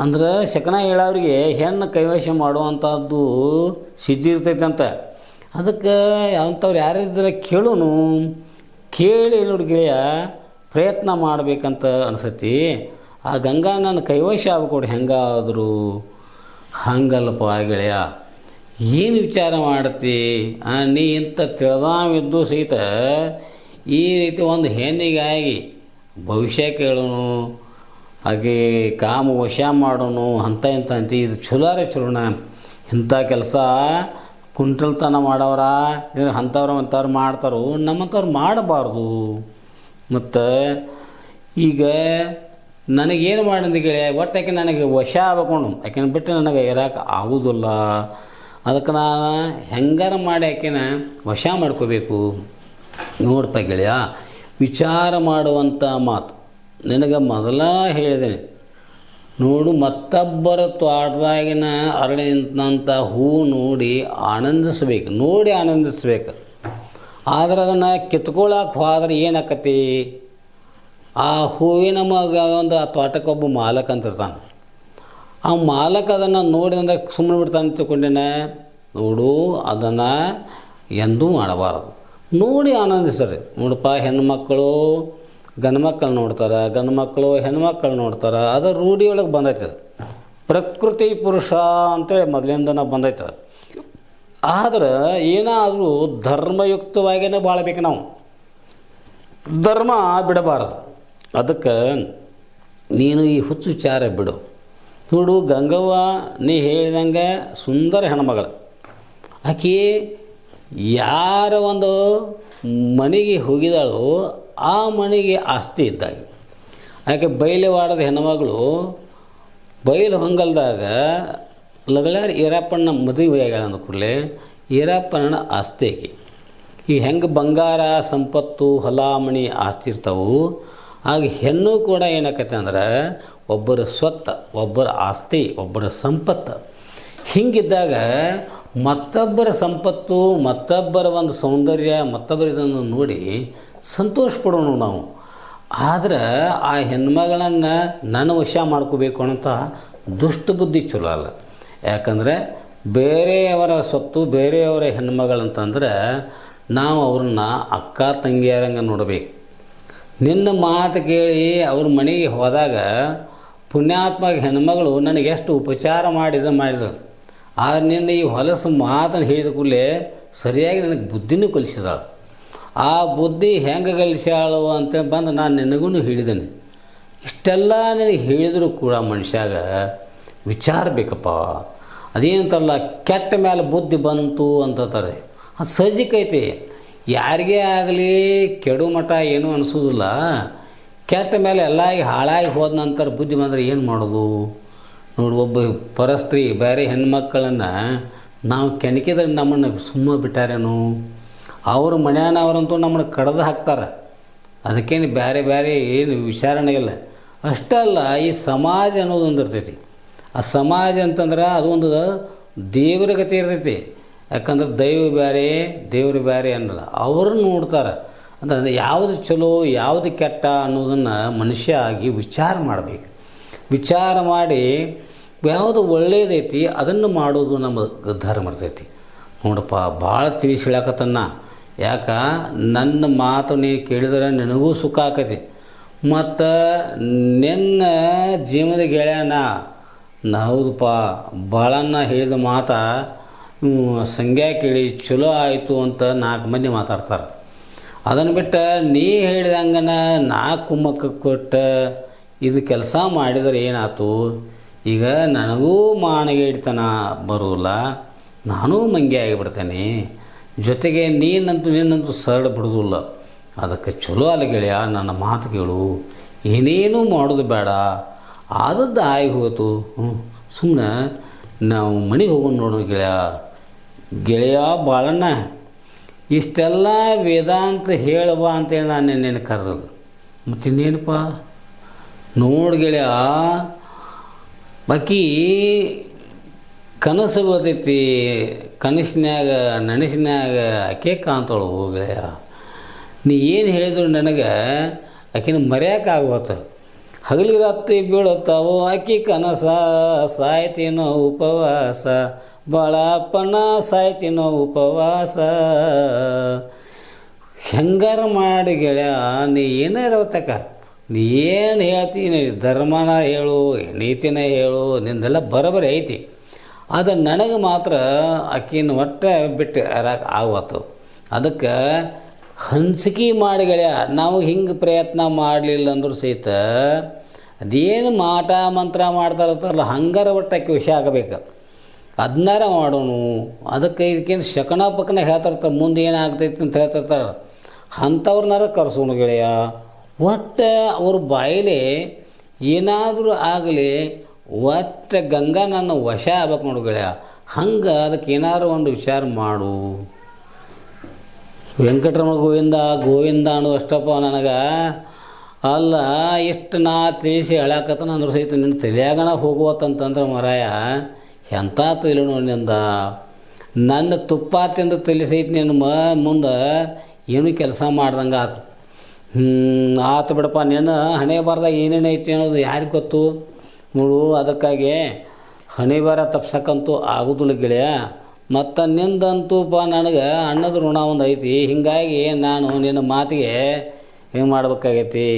ಅಂದ್ರೆ ಶಕನ ಹೇಳೋರಿಗೆ ಹೆಣ್ಣು ಕೈವಶ ಮಾಡುವಂಥದ್ದು ಸಿದ್ಧಿ ಇರ್ತೈತೆ ಅಂತ. ಅದಕ್ಕೆ ಅಂಥವ್ರು ಯಾರಿದ್ರೆ ಕೇಳೋನು, ಕೇಳಿ ನೋಡಿ ಗೆಳೆಯ ಪ್ರಯತ್ನ ಮಾಡಬೇಕಂತ ಅನಿಸತಿ. ಆ ಗಂಗಾ ನನ್ನ ಕೈವಶ ಆಗ್ಕೊಡು ಹೆಂಗಾದರೂ. ಹಂಗಲ್ಲಪ್ಪ ಗೆಳೆಯ, ಏನು ವಿಚಾರ ಮಾಡತ್ತಿ? ನೀ ಇಂಥ ತಿಳಿದಾವಿದ್ದು ಸಹಿತ ಈ ರೀತಿ ಒಂದು ಹೆಣ್ಣಿಗಾಗಿ ಭವಿಷ್ಯ ಕೇಳೋನು, ಹಾಗೆ ಕಾಮ ವಶ ಮಾಡೋನು ಅಂತ ಇಂಥ ಅಂತಿ. ಇದು ಚಲೋರೇ ಚಲೋಣ. ಇಂಥ ಕೆಲಸ ಕುಂಟಲ್ತನ ಮಾಡವ್ರ ಅಂಥವ್ರು ಮಾಡ್ತಾರೋ, ನಮ್ಮಂಥವ್ರು ಮಾಡಬಾರ್ದು. ಮತ್ತು ಈಗ ನನಗೇನು ಮಾಡಿದ ಗೆಳೆಯ, ಒಟ್ಟಾಕೆ ನನಗೆ ವಶ ಆಗ್ಕೊಂಡು ಯಾಕೆನ ಬಿಟ್ಟು ನನಗೆ ಇರೋಕೆ ಆಗೋದಿಲ್ಲ. ಅದಕ್ಕೆ ನಾನು ಹೆಂಗಾರ ಮಾಡಿ ಆಕೆನ ವಶ ಮಾಡ್ಕೋಬೇಕು. ನೋಡಪ್ಪ ಗೆಳೆಯ, ವಿಚಾರ ಮಾಡುವಂಥ ಮಾತು ನಿನಗೆ ಮೊದಲ ಹೇಳಿದ್ದೇನೆ ನೋಡು. ಮತ್ತೊಬ್ಬರ ತೋಟದಾಗಿನ ಅರಳಿ ನಿಂತಂಥ ಹೂ ನೋಡಿ ಆನಂದಿಸ್ಬೇಕು. ಆದರೆ ಅದನ್ನು ಕಿತ್ಕೊಳ್ಳೋಕೆ ಹೋದ್ರೆ ಏನಾಕತಿ? ಆ ಹೂವಿನ ಒಂದು ಆ ತೋಟಕ್ಕೊಬ್ಬ ಮಾಲಕ್ ಅಂತಿರ್ತಾನೆ. ಆ ಮಾಲಕ್ ಅದನ್ನು ನೋಡಿದಂದ್ರೆ ಸುಮ್ಮನೆ ಬಿಡ್ತಾನೆ ತಿಳ್ಕೊಂಡೇನೆ. ನೋಡು, ಅದನ್ನು ಎಂದೂ ಮಾಡಬಾರದು. ನೋಡಿ ಆನಂದಿಸ್ರಿ. ನೋಡಪ್ಪ, ಹೆಣ್ಮಕ್ಕಳು ಗಂಡು ಮಕ್ಕಳು ನೋಡ್ತಾರೆ, ಗಂಡು ಮಕ್ಕಳು ಹೆಣ್ಮಕ್ಕಳು ನೋಡ್ತಾರೆ. ಅದು ರೂಢಿಯೊಳಗೆ ಬಂದೈತದ. ಪ್ರಕೃತಿ ಪುರುಷ ಅಂತೇಳಿ ಮೊದಲಿಂದ ಬಂದೈತದ. ಆದ್ರೆ ಏನಾದರೂ ಧರ್ಮಯುಕ್ತವಾಗಿಯೇ ಬಾಳಬೇಕು. ನಾವು ಧರ್ಮ ಬಿಡಬಾರದು. ಅದಕ್ಕೆ ನೀನು ಈ ಹುಚ್ಚು ವಿಚಾರ ಬಿಡು. ನೋಡು, ಗಂಗವ್ವ ನೀ ಹೇಳಿದಂಗೆ ಸುಂದರ ಹೆಣ್ಮಗಳು. ಆಕೆ ಯಾರ ಒಂದು ಮನೆಗೆ ಹೋಗಿದಾಳು ಆ ಮನೆಗೆ ಆಸ್ತಿ ಇದ್ದಾಗ. ಆಕೆ ಬಯಲುವಾಡದ ಹೆಣ್ಮಗಳು ಬಯಲು ಹೊಂಗಲ್ದಾಗ ಲಗಳಾರ ಈರಪ್ಪನ ಮದುವೆ ಆಗ್ಯಾಳ ಅಂದ ಕೂಡಲೇ ಈರಪ್ಪನ ಆಸ್ತಿ ಆಕೆ. ಈ ಹೆಂಗೆ ಬಂಗಾರ ಸಂಪತ್ತು ಹೊಲ ಮಣಿ ಆಸ್ತಿ ಇರ್ತಾವು, ಆಗ ಹೆಣ್ಣು ಕೂಡ ಏನಾಕೈತೆ ಅಂದ್ರೆ ಒಬ್ಬರ ಸ್ವತ್ತ, ಒಬ್ಬರ ಆಸ್ತಿ, ಒಬ್ಬರ ಸಂಪತ್ತು. ಹಿಂಗಿದ್ದಾಗ ಮತ್ತೊಬ್ಬರ ಸಂಪತ್ತು, ಮತ್ತೊಬ್ಬರ ಒಂದು ಸೌಂದರ್ಯ, ಮತ್ತೊಬ್ಬರ ಇದನ್ನು ನೋಡಿ ಸಂತೋಷ ಪಡೋಣ ನಾವು. ಆದರೆ ಆ ಹೆಣ್ಮಗಳನ್ನು ನನ್ನ ವಶ ಮಾಡ್ಕೋಬೇಕು ಅಂತ ದುಷ್ಟ ಬುದ್ಧಿ ಚಲೋ ಅಲ್ಲ. ಯಾಕಂದರೆ ಬೇರೆಯವರ ಸ್ವತ್ತು, ಬೇರೆಯವರ ಹೆಣ್ಮಗಳಂತಂದ್ರೆ ನಾವು ಅವ್ರನ್ನ ಅಕ್ಕ ತಂಗಿಯರಂಗೆ ನೋಡಬೇಕು. ನಿನ್ನ ಮಾತು ಕೇಳಿ ಅವ್ರ ಮನೆಗೆ ಹೋದಾಗ ಪುಣ್ಯಾತ್ಮ ಹೆಣ್ಮಗಳು ನನಗೆ ಎಷ್ಟು ಉಪಚಾರ ಮಾಡಿದ್ರು. ಆದರೆ ನಿನ್ನ ಈ ಹೊಲಸು ಮಾತನ್ನು ಹೇಳಿದ ಕೂಡಲೇ ಸರಿಯಾಗಿ ನನಗೆ ಬುದ್ಧಿನೂ ಕಲಿಸಿದಾಳು. ಆ ಬುದ್ಧಿ ಹೆಂಗೆ ಕಲಿಸ್ಯಾಳು ಅಂತೇಳಿ ಬಂದು ನಾನು ನಿನಗೂ ಹೇಳಿದ್ದೇನೆ. ಇಷ್ಟೆಲ್ಲ ನನಗೆ ಹೇಳಿದರೂ ಕೂಡ ಮನುಷ್ಯಾಗ ವಿಚಾರ ಬೇಕಪ್ಪ. ಅದೇನಂತಾರಲ್ಲ, ಕೆಟ್ಟ ಮೇಲೆ ಬುದ್ಧಿ ಬಂತು ಅಂತತಾರೆ. ಅದು ಸಹಜಿಕೈತಿ. ಯಾರಿಗೇ ಆಗಲಿ ಕೆಡು ಮಠ ಏನೂ ಅನಿಸೋದಿಲ್ಲ. ಕೆಟ್ಟ ಮೇಲೆ ಎಲ್ಲ ಹಾಳಾಗಿ ಹೋದ ನಂತರ ಬುದ್ಧಿ ಬಂದರೆ ಏನು ಮಾಡೋದು? ನೋಡಿ, ಒಬ್ಬ ಪರಸ್ತ್ರೀ ಬೇರೆ ಹೆಣ್ಮಕ್ಕಳನ್ನು ನಾವು ಕೆಣಕಿದ್ರೆ ನಮ್ಮನ್ನು ಸುಮ್ಮ ಬಿಟ್ಟಾರೇನು? ಅವ್ರ ಮನೆಯವರಂತೂ ನಮ್ಮನ್ನು ಕಡ್ದು ಹಾಕ್ತಾರೆ. ಅದಕ್ಕೇನು ಬೇರೆ ಬೇರೆ ಏನು ವಿಚಾರಣೆ ಇಲ್ಲ. ಅಷ್ಟಲ್ಲ, ಈ ಸಮಾಜ ಅನ್ನೋದು ಒಂದು ಇರ್ತೈತಿ. ಆ ಸಮಾಜ ಅಂತಂದ್ರೆ ಅದು ಒಂದು ದೇವರ ಗತಿ ಇರ್ತೈತಿ. ಯಾಕಂದ್ರೆ ದೈವ ಬೇರೆ ದೇವರು ಬೇರೆ ಅನ್ನಲ್ಲ, ಅವರು ನೋಡ್ತಾರೆ. ಅಂದ್ರೆ ಯಾವುದು ಚಲೋ ಯಾವುದು ಕೆಟ್ಟ ಅನ್ನೋದನ್ನು ಮನುಷ್ಯ ಆಗಿ ವಿಚಾರ ಮಾಡಬೇಕು. ವಿಚಾರ ಮಾಡಿ ಯಾವುದು ಒಳ್ಳೆಯದೈತಿ ಅದನ್ನು ಮಾಡೋದು ನಮ್ಮ ಧರ್ಮ ಇರ್ತೈತಿ. ನೋಡಪ್ಪ, ಭಾಳ ತಿಳಿಸಿ ಹೇಳಕತ್ತನ್ನ. ಯಾಕ ನನ್ನ ಮಾತು ನೀನು ಕೇಳಿದ್ರೆ ನಿನಗೂ ಸುಖ ಆಕತಿ. ಮತ್ತು ನಿನ್ನ ಜೀವನದ ಗೆಳೆಯನ ಹೌದಪ್ಪ ಭಾಳನ್ನ ಹೇಳಿದ ಮಾತು ಸಂಗ್ಯಾ ಕೇಳಿ ಚಲೋ ಆಯಿತು ಅಂತ 4 ಮಂದಿ ಮಾತಾಡ್ತಾರೆ. ಅದನ್ನು ಬಿಟ್ಟು ನೀ ಹೇಳಿದಂಗನ ನಾ ಕುಮ್ಮಕ್ಕ ಕೊಟ್ಟು ಇದು ಕೆಲಸ ಮಾಡಿದರೆ ಏನಾಯ್ತು? ಈಗ ನನಗೂ ಮಾನಗೆ ಹಿಡಿತನ ಬರೋದಿಲ್ಲ, ನಾನೂ ಮಂಗೆ ಆಗಿಬಿಡ್ತೇನೆ. ಜೊತೆಗೆ ನಿನ್ನಂತೂ ಸರಳ ಬಿಡೋದಿಲ್ಲ. ಅದಕ್ಕೆ ಚಲೋ ಅಲ್ಲ ಗೆಳೆಯ, ನನ್ನ ಮಾತು ಕೇಳು, ಏನೇನೂ ಮಾಡೋದು ಬೇಡ, ಆದದ್ದು ಆಗಿ ಹೋಯ್ತು. ಸುಮ್ಮನೆ ನಾವು ಮನೆಗೆ ಹೋಗೋಣ ನೋಡೋಣ ಗೆಳೆಯ ಬಾಳಣ್ಣ. ಇಷ್ಟೆಲ್ಲ ವೇದಾಂತ ಹೇಳುವ ಅಂತೇಳಿ ನಾನು ನಿನ್ನೇನು ಕರೆದಲ್ಲ. ಮತ್ತಿನ್ನೇನಪ್ಪ ನೋಡಿ ಗೆಳೆಯ, ಬಾಕಿ ಕನಸು ಬರ್ತೈತಿ, ಕನಸಿನ್ಯಾಗ ನನಸಿನ್ಯಾಗ ಆಕೆ ಕಾಣ್ತಾಳು ಗೆಳೆಯ. ನೀ ಏನು ಹೇಳಿದ್ರು ನನಗೆ ಆಕೆನ ಮರೆಯೋಕ್ಕಾಗೋತ. ಹಗಲಿ ರಾತ್ರಿ ಬೀಳುತ್ತಾವೋ ಅಕ್ಕಿ ಕನಸ, ಸಾಯ್ತೀನೋ ಉಪವಾಸ ಬಾಳಪ್ಪನ ಸಾಯ್ತೀನೋ ಉಪವಾಸ. ಹೆಂಗಾರ ಮಾಡಿ ಗೆಳೆಯ ನೀ ಏನಾರ ತಕ್ಕ, ನೀ ಏನು ಹೇಳ್ತೀನಿ, ಧರ್ಮನ ಹೇಳು, ನೀತಿನ ಹೇಳು, ನಿಂದೆಲ್ಲ ಬರೋಬ್ಬರಿ ಐತಿ. ಅದು ನನಗೆ ಮಾತ್ರ ಅಕ್ಕಿನ ಒಟ್ಟು ಬಿಟ್ಟು ಆವತ್ತು. ಅದಕ್ಕೆ ಹಂಚಿಕೆ ಮಾಡಿ ಗೆಳೆಯ, ನಾವು ಹಿಂಗೆ ಪ್ರಯತ್ನ ಮಾಡಲಿಲ್ಲ ಅಂದ್ರೂ ಸಹಿತ ಅದೇನು ಮಾಟ ಮಂತ್ರ ಮಾಡ್ತಾರಲ್ಲ ಹಂಗಾರ ಒಟ್ಟು ಅಕ್ಕಿ ವಿಷಯ ಆಗಬೇಕು, ಅದನ್ನಾರ ಮಾಡೋನು. ಅದಕ್ಕೆ ಇದಕ್ಕೇನು ಶಕನ ಪಕನ ಹೇಳ್ತಿರ್ತಾರೆ, ಮುಂದೆ ಏನಾಗ್ತೈತಿ ಅಂತ ಹೇಳ್ತಿರ್ತಾರೆ. ಅಂಥವ್ರನ್ನಾರ ಕರ್ಸೋನು ಗೆಳೆಯ. ಒಟ್ಟು ಅವ್ರ ಬಾಯಿಲೆ ಏನಾದರೂ ಆಗಲಿ ಒಟ್ಟು ಗಂಗಾ ನನ್ನ ವಶ ಆಗ್ಬೇಕು ನೋಡು ಗೆಳೆಯ. ಹಂಗೆ ಅದಕ್ಕೆ ಏನಾದ್ರು ಒಂದು ವಿಚಾರ ಮಾಡು. ವೆಂಕಟರಮಣ ಗೋವಿಂದ ಗೋವಿಂದ ಅನ್ನೋದು ಅಷ್ಟಪ್ಪ ನನಗೆ. ಅಲ್ಲ ಇಷ್ಟು ನಾ ತಿಳಿಸಿ ಹೇಳಾಕತ್ತಾನ ಅಂದ್ರೆ ಸಹಿತ ನಿನ್ನ ತಲೆಯಾಗಣ ಹೋಗುವತ್ತಂತಂದ್ರೆ ಮರಾಯ ಎಂಥ ತಲೆ ನೋಡಿನಿಂದ. ನನ್ನ ತುಪ್ಪ ತಿಂದು ತಲೆ ಸಹಿತ ನಿನ್ನ ಮುಂದೆ ಏನೂ ಕೆಲಸ ಮಾಡ್ದಂಗೆ ಆತು. ಆತು ಬಿಡಪ್ಪ, ನಿನ್ನ ಹಣೆ ಬಾರ್ದಾಗ ಏನೇನು ಐತಿ ಅನ್ನೋದು ಯಾರಿಗೆ ಗೊತ್ತು ನೋಡು. ಅದಕ್ಕಾಗಿ ಹಣೆ ಬಾರ ತಪ್ಸಕ್ಕಂತೂ ಆಗೋದಿಲ್ಲ ಗೆಳೆಯ. ಮತ್ತು ನಿಂದಂತೂಪ ನನಗೆ ಅನ್ನದ ಋಣ ಒಂದು ಐತಿ. ಹೀಗಾಗಿ ನಾನು ನಿನ್ನ ಮಾತಿಗೆ ಹೆಂಗೆ ಮಾಡ್ಬೇಕಾಗೈತಿ,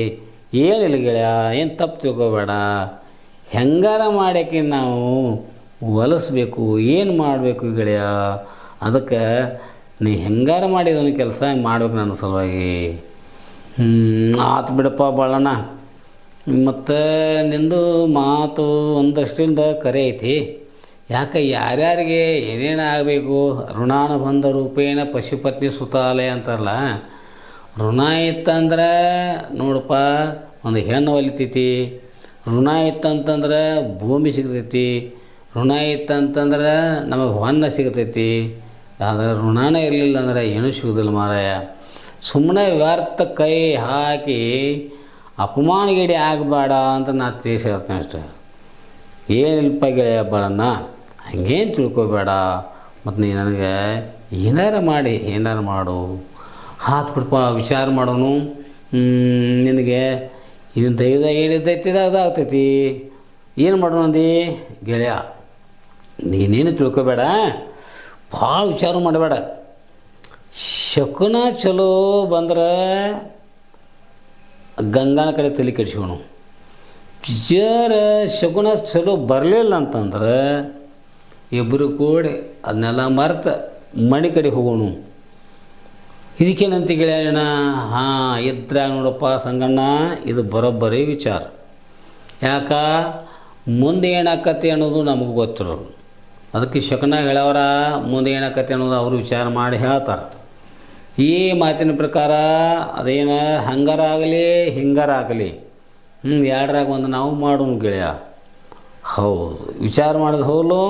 ಏನಿಲ್ಲ ಗೆಳೆಯ, ಏನು ತಪ್ಪು ತಿಳ್ಕೊಬೇಡ. ಹೆಂಗಾರ ಮಾಡ್ಯಾಕೆ ನಾವು ಹೊಲಿಸ್ಬೇಕು, ಏನು ಮಾಡಬೇಕು ಗೆಳೆಯ. ಅದಕ್ಕೆ ನೀ ಹೆಂಗಾರ ಮಾಡಿದೊಂದು ಕೆಲಸ ಮಾಡ್ಬೇಕು ನನ್ನ ಸಲುವಾಗಿ. ಆತು ಬಿಡಪ್ಪ ಬಾಳಣ್ಣ. ಮತ್ತು ನಿಂದು ಮಾತು ಒಂದಷ್ಟಿಂದ ಕರೆ ಐತಿ. ಯಾಕೆ ಯಾರ್ಯಾರಿಗೆ ಏನೇನು ಆಗಬೇಕು, ಋಣಾನುಬಂಧ ರೂಪೇಣ ಪಶುಪತ್ನಿ ಸುತಾಲಯ ಅಂತಾರಲ್ಲ. ಋಣ ಇತ್ತಂದ್ರೆ ನೋಡಪ್ಪ ಒಂದು ಹೆಣ್ಣು ಹೊಲಿತೈತಿ, ಋಣ ಇತ್ತಂತಂದ್ರೆ ಭೂಮಿ ಸಿಗ್ತೈತಿ, ಋಣ ಇತ್ತಂತಂದ್ರೆ ನಮಗೆ ಹೊನ್ನ ಸಿಗ್ತೈತಿ. ಆದರೆ ಋಣನೇ ಇರಲಿಲ್ಲ ಅಂದ್ರೆ ಏನೂ ಸಿಗೋದಿಲ್ಲ ಮಾರಾಯ. ಸುಮ್ಮನೆ ವ್ಯರ್ಥ ಕೈ ಹಾಕಿ ಅಪಮಾನಗೇಡಿ ಆಗಬೇಡ ಅಂತ ನಾ ತಿಳಿಸಿ ಹೇಳ್ತೇನೆ ಅಷ್ಟೆ. ಏನಿಲ್ಪ ಗೆಳೆಯ ಬಾಳಣ್ಣ, ಹಂಗೇನು ತಿಳ್ಕೊಬೇಡ. ಮತ್ತು ನೀ ನನಗೆ ಏನಾರು ಮಾಡಿ ಏನಾರು ಮಾಡು, ಹಾತ್ ಬಿಡಪ್ಪ, ವಿಚಾರ ಮಾಡೋನು. ನಿನಗೆ ಇದನ್ನು ದೈವದಾಗ ಏನಿದ್ದೈತಿ ಅದಾಗ್ತೈತಿ. ಏನು ಮಾಡೋಣ ಅಂದಿ ಗೆಳೆಯ, ನೀನೇನು ತಿಳ್ಕೊಬೇಡ, ಭಾಳ ವಿಚಾರ ಮಾಡಬೇಡ. ಶಕುನ ಚಲೋ ಬಂದ್ರೆ ಗಂಗಾನ ಕಡೆ ತಲೆ ಕೆಡಿಸ್ಕೊನು. ಜರ ಶಕುನ ಚಲೋ ಬರಲಿಲ್ಲ ಅಂತಂದ್ರೆ ಇಬ್ಬರು ಕೂಡಿ ಅದನ್ನೆಲ್ಲ ಮರೆತು ಮನೆ ಕಡೆ ಹೋಗೋಣ. ಇದಕ್ಕೇನಂತ ಗೆಳೆಯಣ್ಣ? ಹಾಂ, ಇದ್ರಾಗ ನೋಡಪ್ಪ ಸಂಗಣ್ಣ, ಇದು ಬರೋಬ್ಬರಿ ವಿಚಾರ. ಯಾಕ ಮುಂದೆ ಏನಾಕತಿ ಅನ್ನೋದು ನಮಗೆ ಗೊತ್ತಿರೋದು. ಅದಕ್ಕೆ ಶಕನ ಹೇಳೋರ ಮುಂದೆ ಏನಾಕತಿ ಅನ್ನೋದು ಅವರು ವಿಚಾರ ಮಾಡಿ ಹೇಳ್ತಾರೆ. ಈ ಮಾತಿನ ಪ್ರಕಾರ ಅದೇನು ಹಂಗಾರ ಆಗಲಿ ಹಿಂಗಾರ ಆಗಲಿ, ಎರಡರಾಗ ಒಂದು ನಾವು ಮಾಡೋಣ ಗೆಳೆಯ. ಹೌದು, ವಿಚಾರ ಮಾಡೋದು ಹೋಲು.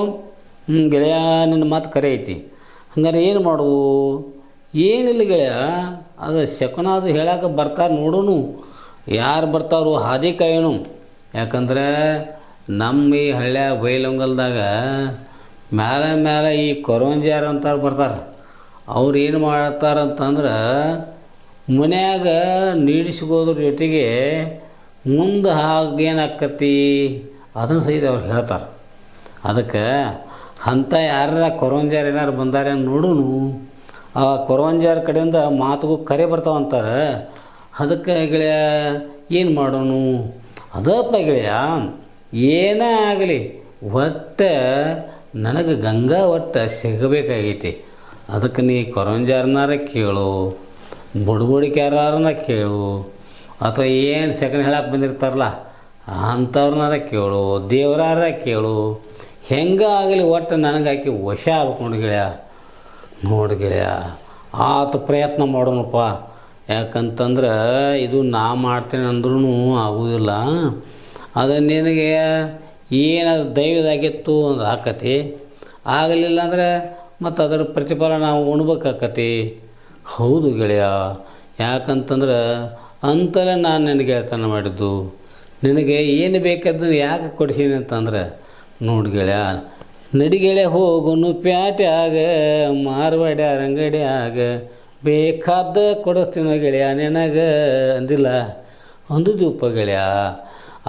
ಗೆಳೆಯ, ನಿನ್ನ ಮಾತು ಕರೆ ಐತಿ. ಹಂಗಾರೆ ಏನು ಮಾಡು? ಏನಿಲ್ಲ ಗೆಳೆಯ, ಅದು ಶಕುನ ಅದು ಹೇಳಕ್ಕೆ ಬರ್ತಾರೆ ನೋಡೋನು. ಯಾರು ಬರ್ತಾರೋ ಹಾದಿ ಕಾಯೋನು. ಯಾಕಂದ್ರೆ ನಮ್ಮ ಈ ಹಳ್ಳ್ಯಾಗ ಬೈಲಂಗಲ್ದಾಗ ಮೇಲೆ ಈ ಕೊರವಂಜಾರ ಅಂತಾರೆ ಬರ್ತಾರೆ. ಅವ್ರು ಏನು ಮಾಡ್ತಾರಂತಂದ್ರೆ ಮನ್ಯಾಗ ನೀಡಿಸ್ಕೋದ್ರ ಜೊತೆಗೆ ಮುಂದೆ ಹಾಗೇನಾಕತಿ ಅದನ್ನು ಸಹಿತ ಅವ್ರು ಹೇಳ್ತಾರೆ. ಅದಕ್ಕೆ ಅಂಥ ಯಾರ ಕೊರವಂಜಾರ ಏನಾರು ಬಂದಾರೆ ನೋಡೋನು. ಆ ಕೊರವಂಜಾರ ಕಡೆಯಿಂದ ಮಾತುಗೂ ಕರೆ ಬರ್ತಾವಂತಾರೆ. ಅದಕ್ಕೆ ಗೆಳೆಯ ಏನು ಮಾಡೋನು? ಅದಪ್ಪ ಗೆಳೆಯ, ಏನೇ ಆಗಲಿ ಒಟ್ಟು ನನಗೆ ಗಂಗಾ ಒಟ್ಟು ಸಿಗಬೇಕಾಗೈತಿ. ಅದಕ್ಕೆ ನೀ ಕೊರವಂಜಾರನಾರ ಕೇಳು, ಬುಡ್ಬುಡಿಕ್ಯಾರನ್ನ ಕೇಳು, ಅಥವಾ ಏನು ಸೆಕೆಂಡ್ ಹೇಳಕ್ಕೆ ಬಂದಿರ್ತಾರಲ್ಲ ಅಂಥವ್ರನ್ನಾರ ಕೇಳು, ದೇವರಾರ ಕೇಳು. ಹೆಂಗೆ ಆಗಲಿ ಒಟ್ಟು ನನಗೆ ಹಾಕಿ ವಶ ಆಗ್ಬೇಕು ನೋಡಿ ಗೆಳೆಯ. ನೋಡಿ ಗೆಳೆಯ, ಆತು ಪ್ರಯತ್ನ ಮಾಡೋಣಪ್ಪ. ಯಾಕಂತಂದ್ರೆ ಇದು ನಾ ಮಾಡ್ತೇನೆ ಅಂದ್ರೂ ಆಗೋದಿಲ್ಲ. ಅದು ನಿನಗೆ ಏನದು ದೈವದಾಗಿತ್ತು ಒಂದು ಆಕತಿ, ಆಗಲಿಲ್ಲ ಅಂದರೆ ಮತ್ತು ಅದರ ಪ್ರತಿಫಲ ನಾವು ಉಣ್ಬೇಕಾಕತಿ. ಹೌದು ಗೆಳೆಯ, ಯಾಕಂತಂದ್ರೆ ಅಂತಲೇ ನಾನು ನಿನಗೆ ಗೆಳೆತನ ಮಾಡಿದ್ದು. ನಿನಗೆ ಏನು ಬೇಕಾದ್ದು ಯಾಕೆ ಕೊಡ್ಸೀನಿ ಅಂತಂದ್ರೆ ನೋಡಿ ಗೆಳೆಯ, ನಡಿಗೆಳೆ ಹೋಗುನು ಪ್ಯಾಟ್ಯಾಗ ಮಾರ್ವಾಡ್ಯಾರ ಅಂಗಡಿಯಾಗ ಬೇಕಾದ ಕೊಡಿಸ್ತೀನೋ ಗೆಳೆಯ ನಿನಗೆ ಅಂದಿಲ್ಲ ಒಂದು ದೂಪ ಗೆಳೆಯ.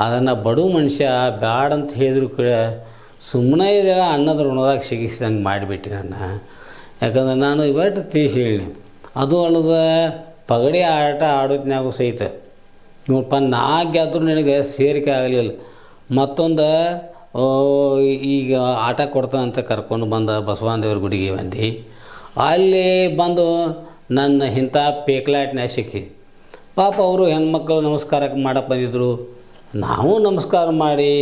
ಅದನ್ನು ಬಡು ಮನುಷ್ಯ ಬ್ಯಾಡ ಅಂತ ಹೇಳಿದ್ರು ಕೂಡ ಸುಮ್ಮನೆ ಇದೆಲ್ಲ ಅನ್ನದ ಋಣದಾಗ ಸಿಗಿಸಿದಂಗೆ ಮಾಡಿಬಿಟ್ಟು ನಾನು. ಯಾಕಂದ್ರೆ ನಾನು ಇವತ್ತು ತಿಳಿಸಿ ಹೇಳಿ ಅದು ಅಲ್ಲದ ಪಗಡಿ ಆಟ ಆಡೋದ್ನಾಗೂ ಸಹಿತ ನೋಡಪ್ಪ ನಾ ಗೆದ್ದರೂ ನಿನಗೆ ಸೇರಿಕೆ ಆಗಲಿಲ್ಲ. ಮತ್ತೊಂದು ಈಗ ಆಟ ಕೊಡ್ತಾನಂತ ಕರ್ಕೊಂಡು ಬಂದ ಬಸವಾನ ದೇವ್ರ ಗುಡಿಗೆ ಬಂದು ಅಲ್ಲಿ ಬಂದು ನನ್ನ ಇಂಥ ಪೇಕ್ಲಾಟ್ನ ಸಿಕ್ಕಿ ಪಾಪ ಅವರು ಹೆಣ್ಮಕ್ಳು ನಮಸ್ಕಾರಕ್ಕೆ ಮಾಡಕ್ಕೆ ಬಂದಿದ್ದರು. ನಾವು ನಮಸ್ಕಾರ ಮಾಡಿ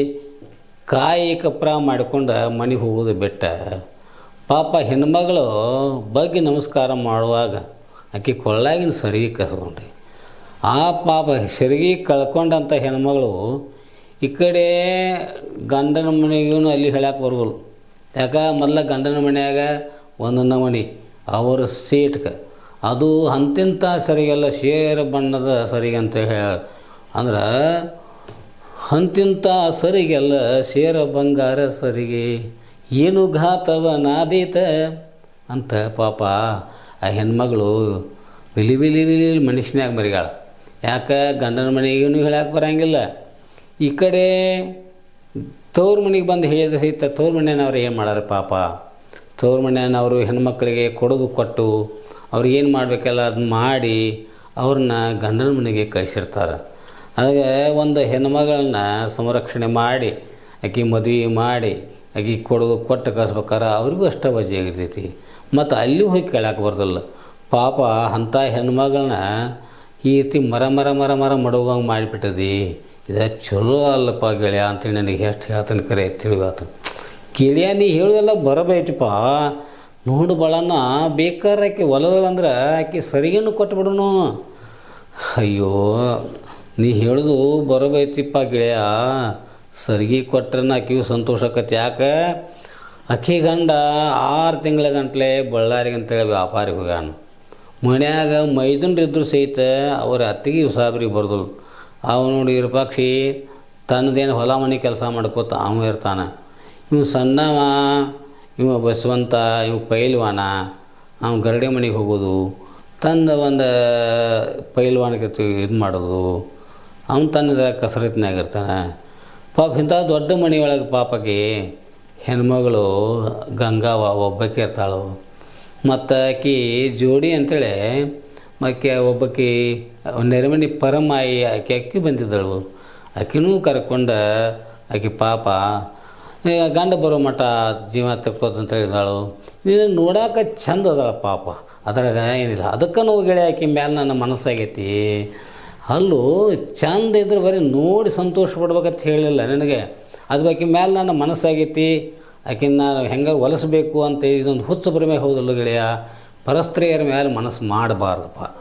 ಕಾಯಿ ಕಪ್ರ ಮಾಡಿಕೊಂಡು ಮನೆಗೆ ಹೋಗೋದು ಬಿಟ್ಟ ಪಾಪ ಹೆಣ್ಮಗಳು ಬಗ್ಗೆ ನಮಸ್ಕಾರ ಮಾಡುವಾಗ ಆಕೆ ಕೊಳ್ಳಾಗಿನ ಸರಿಗೆ ಕಸ್ಕೊಂಡ್ರಿ. ಆ ಪಾಪ ಸರಿಗೆ ಕಳ್ಕೊಂಡಂಥ ಹೆಣ್ಮಗಳು ಈ ಕಡೆ ಗಂಡನ ಮನೆಗೂ ಅಲ್ಲಿ ಹೇಳಕ್ಕೆ ಬರೋದಿಲ್ಲ. ಯಾಕೆ ಮೊದಲ ಗಂಡನ ಮನೆಯಾಗ ಒಂದು ನಮನಿ ಅವರ ಸೀಟ್ಗೆ ಅದು ಅಂತಿಂಥ ಸರಿಗೆಲ್ಲ ಶೇರ ಬಣ್ಣದ ಸರಿಗೆ ಅಂತ ಅಂದ್ರೆ ಅಂತಿಂಥ ಸರಿಗೆಲ್ಲ ಶೇರ ಬಂಗಾರ ಸರಿಗೆ ಏನು ಘಾತವ ನಾದೀತ ಅಂತ ಪಾಪ ಆ ಹೆಣ್ಮಗಳು ವಿಲಿ ಮನುಷ್ಯನಾಗ ಮರಿಗಾಳ. ಯಾಕೆ ಗಂಡನ ಮನೆಗೂ ಹೇಳಕ್ಕೆ ಬರೋಂಗಿಲ್ಲ. ಈ ಕಡೆ ತವ್ರ ಮನೆಗೆ ಬಂದು ಹೇಳಿದ್ರೆ ಸಹಿತ ತವ್ರ ಮನೆಯವ್ರು ಏನು ಮಾಡ್ಯಾರ ಪಾಪ. ತವ್ರ ಮನೆಯವರು ಹೆಣ್ಮಕ್ಳಿಗೆ ಕೊಟ್ಟು ಅವ್ರು ಏನು ಮಾಡಬೇಕಲ್ಲ ಅದನ್ನ ಮಾಡಿ ಅವ್ರನ್ನ ಗಂಡನ ಮನೆಗೆ ಕಳಿಸಿರ್ತಾರೆ. ಹಾಗೆ ಒಂದು ಹೆಣ್ಮಗಳನ್ನ ಸಂರಕ್ಷಣೆ ಮಾಡಿ ಆಕೆ ಮದುವೆ ಮಾಡಿ ಆಕೆ ಕೊಟ್ಟು ಕಳಿಸ್ಬೇಕಾರೆ ಅವ್ರಿಗೂ ಅಷ್ಟೇ ವಜೆ ಆಗಿರ್ತೈತಿ. ಮತ್ತು ಅಲ್ಲಿ ಹೋಗಿ ಕೇಳಕ್ಕೆ ಬರ್ದಲ್ಲ ಪಾಪ ಅಂಥ ಹೆಣ್ಮಗಳನ್ನ ಈ ರೀತಿ ಮರ ಮಡುವಂಗೆ ಮಾಡಿಬಿಟ್ಟದಿ. ಇದು ಚಲೋ ಅಲ್ಲಪ್ಪ ಗೆಳೆಯ ಅಂತೇಳಿ ನನಗೆ ಎಷ್ಟು ಹೇಳ್ತಾನೆ ಕರೆ ತಿಳಿವಾತ. ಗೆಳೆಯ ನೀ ಹೇಳೋದೆಲ್ಲ ಬರಬೇಕಪ್ಪ ನೋಡು ಬಳನ್ನ ಬೇಕಾದ್ರೆ ಆಕೆ ಹೊಲದಳಂದ್ರೆ ಆಕೆ ಸರಿಗೇನು ಕೊಟ್ಬಿಡೋನು. ಅಯ್ಯೋ ನೀ ಹೇಳೋದು ಬರಬೇಕಪ್ಪ ಗೆಳೆಯ, ಸರಿಗೆ ಕೊಟ್ರೆ ಆಕೆಯೂ ಸಂತೋಷ ಆಕತಿ. ಯಾಕೆ ಅಕ್ಕಿ ಗಂಡ 6 ತಿಂಗಳ ಗಂಟ್ಲೆ ಬಳ್ಳಾರಿಗೆ ಅಂತೇಳಿ ವ್ಯಾಪಾರಿಗೆ ಹೋಗ್ಯಾನ. ಮನ್ಯಾಗ ಮೈದುನರಿದ್ರು ಸಹಿತ ಅವ್ರ ಅತ್ತಿಗೆ ಉಸಾಬ್ರಿಗೆ ಬರ್ದಳು. ಅವ ನೋಡಿ ಇರ್ಪಾಕ್ಷಿ ತನ್ನದೇನು ಹೊಲ ಮನೆ ಕೆಲಸ ಮಾಡ್ಕೋತ ಅವ ಇರ್ತಾನೆ. ಇವು ಸಣ್ಣವ ಇವ ಬಸವಂತ ಇವು ಪೈಲ್ವಾನ ಅವ ಗರಡಿ ಮನೆಗೆ ಹೋಗೋದು ತನ್ನ ಒಂದು ಪೈಲ್ವಾನಿಗೆ ಇದು ಮಾಡೋದು ಅವನು ತನ್ನ ಕಸರತ್ತಿನಾಗ ಇರ್ತಾನೆ. ಪಾಪ ಇಂಥ ದೊಡ್ಡ ಮನೆಯೊಳಗೆ ಪಾಪಕ್ಕೆ ಹೆಣ್ಮಗಳು ಗಂಗಾವ ಒಬ್ಬಕ್ಕೆ ಇರ್ತಾಳು. ಮತ್ತು ಆಕಿ ಜೋಡಿ ಅಂಥೇಳಿ ಆಕೆ ಒಬ್ಬಾಕಿ ನೆರೆಮನೆ ಪರಮಾಯಿ ಆಕಿ ಬಂದಿದ್ದಳು. ಆಕಿನೂ ಕರ್ಕೊಂಡು ಆಕೆ ಪಾಪ ಗಂಡ ಬರೋ ಮಠ ಜೀವ ತಕ್ಕೋತಂತ ಹೇಳಿದಾಳು. ನೀನು ನೋಡೋಕೆ ಚಂದ ಅದಳ ಪಾಪ, ಅದ್ರಾಗ ಏನಿಲ್ಲ. ಅದಕ್ಕೆ ನಾವು ಗೆಳೆಯ ಆಕೆ ಮ್ಯಾಲೆ ನನ್ನ ಮನಸ್ಸಾಗೈತಿ. ಅಲ್ಲೂ ಚಂದ ಇದ್ರೆ ಬರೀ ನೋಡಿ ಸಂತೋಷ ಪಡ್ಬೇಕಂತ ಹೇಳಿಲ್ಲ ನನಗೆ. ಅದು ಆಕೆ ಮ್ಯಾಲೆ ನನ್ನ ಮನಸ್ಸಾಗೈತಿ. ಆಕಿನ ನಾನು ಹೆಂಗೆ ಹೊಲಿಸ್ಬೇಕು ಅಂತ ಇದೊಂದು ಹುಚ್ಚು ಬರಿಮೆ ಹೌದಲ್ಲ ಗೆಳೆಯ. ಪರಸ್ತ್ರೀಯರ ಮೇಲೆ ಮನಸ್ಸು ಮಾಡಬಾರ್ದಪ್ಪ.